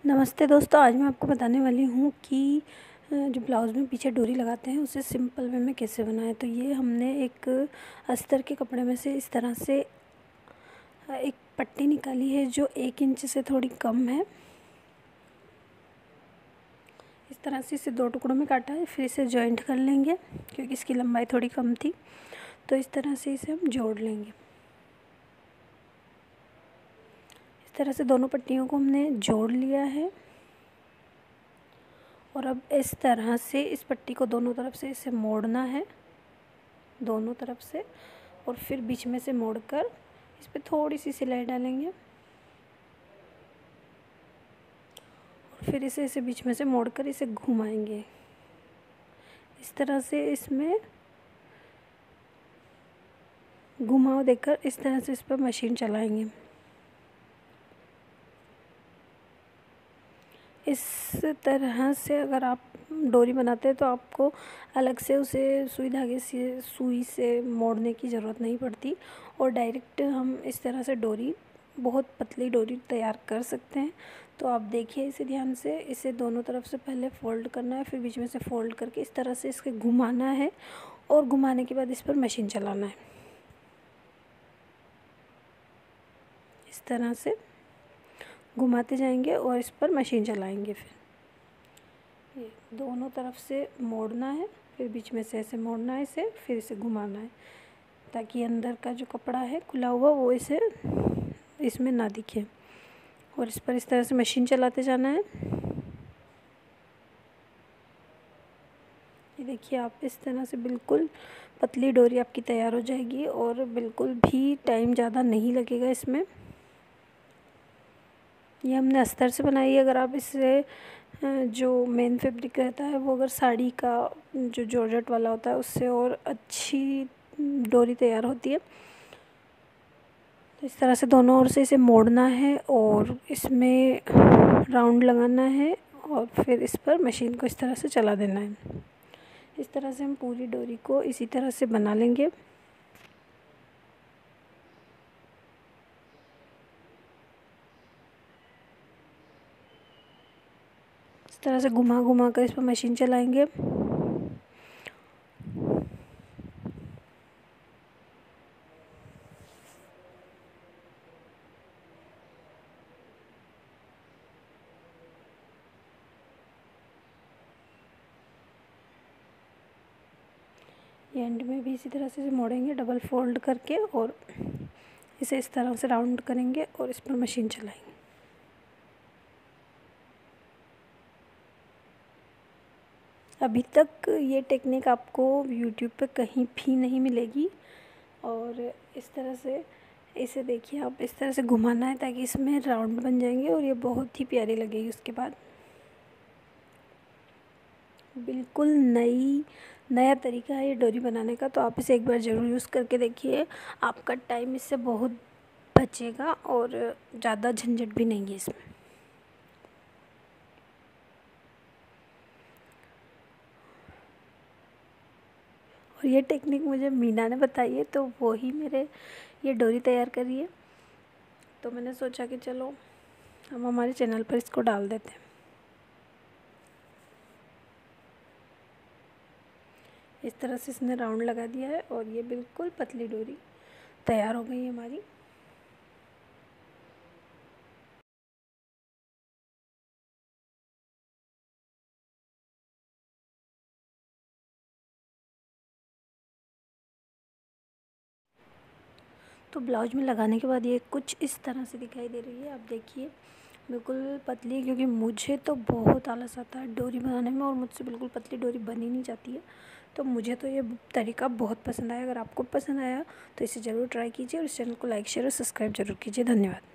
नमस्ते दोस्तों, आज मैं आपको बताने वाली हूँ कि जो ब्लाउज़ में पीछे डोरी लगाते हैं उसे सिंपल वे में कैसे बनाएं। तो ये हमने एक अस्तर के कपड़े में से इस तरह से एक पट्टी निकाली है जो 1 इंच से थोड़ी कम है। इस तरह से इसे 2 टुकड़ों में काटा है, फिर इसे जॉइंट कर लेंगे क्योंकि इसकी लंबाई थोड़ी कम थी। तो इस तरह से इसे हम जोड़ लेंगे। इस तरह से दोनों पट्टियों को हमने जोड़ लिया है और अब इस तरह से इस पट्टी को दोनों तरफ से इसे मोड़ना है, दोनों तरफ से, और फिर बीच में से मोड़कर इस पे थोड़ी सी सिलाई डालेंगे और फिर इसे बीच में से मोड़कर इसे घुमाएंगे। इस तरह से इसमें घुमाव देकर इस तरह से इस पर मशीन चलाएंगे। इस तरह से अगर आप डोरी बनाते हैं तो आपको अलग से उसे सुई से मोड़ने की ज़रूरत नहीं पड़ती और डायरेक्ट हम इस तरह से डोरी, बहुत पतली डोरी तैयार कर सकते हैं। तो आप देखिए इसे ध्यान से, इसे दोनों तरफ से पहले फ़ोल्ड करना है, फिर बीच में से फ़ोल्ड करके इस तरह से इसके घुमाना है और घुमाने के बाद इस पर मशीन चलाना है। इस तरह से घुमाते जाएंगे और इस पर मशीन चलाएंगे। फिर ये दोनों तरफ से मोड़ना है, फिर बीच में से ऐसे मोड़ना है इसे, फिर इसे घुमाना है ताकि अंदर का जो कपड़ा है खुला हुआ वो इसे इसमें ना दिखे, और इस पर इस तरह से मशीन चलाते जाना है। ये देखिए, आप इस तरह से बिल्कुल पतली डोरी आपकी तैयार हो जाएगी और बिल्कुल भी टाइम ज़्यादा नहीं लगेगा इसमें। ये हमने अस्तर से बनाई है। अगर आप इससे जो मेन फैब्रिक रहता है वो अगर साड़ी का जो जॉर्जेट वाला होता है उससे और अच्छी डोरी तैयार होती है। तो इस तरह से दोनों ओर से इसे मोड़ना है और इसमें राउंड लगाना है और फिर इस पर मशीन को इस तरह से चला देना है। इस तरह से हम पूरी डोरी को इसी तरह से बना लेंगे। इस तरह से घुमा घुमा कर इस पर मशीन चलाएंगे। ये एंड में भी इसी तरह से मोड़ेंगे डबल फोल्ड करके और इसे इस तरह से राउंड करेंगे और इस पर मशीन चलाएंगे। अभी तक ये टेक्निक आपको यूट्यूब पे कहीं भी नहीं मिलेगी। और इस तरह से इसे देखिए, आप इस तरह से घुमाना है ताकि इसमें राउंड बन जाएंगे और ये बहुत ही प्यारी लगेगी। उसके बाद बिल्कुल नया तरीका है ये डोरी बनाने का, तो आप इसे एक बार ज़रूर यूज़ करके देखिए। आपका टाइम इससे बहुत बचेगा और ज़्यादा झंझट भी नहीं है इसमें। और ये टेक्निक मुझे मीना ने बताई है, तो वो ही मेरे ये डोरी तैयार करी है। तो मैंने सोचा कि चलो हम हमारे चैनल पर इसको डाल देते हैं। इस तरह से इसने राउंड लगा दिया है और ये बिल्कुल पतली डोरी तैयार हो गई है हमारी। तो ब्लाउज में लगाने के बाद ये कुछ इस तरह से दिखाई दे रही है। आप देखिए, बिल्कुल पतली, क्योंकि मुझे तो बहुत आलस आता है डोरी बनाने में और मुझसे बिल्कुल पतली डोरी बनी नहीं जाती है। तो मुझे तो ये तरीका बहुत पसंद आया। अगर आपको पसंद आया तो इसे ज़रूर ट्राई कीजिए और इस चैनल को लाइक, शेयर और सब्सक्राइब ज़रूर कीजिए। धन्यवाद।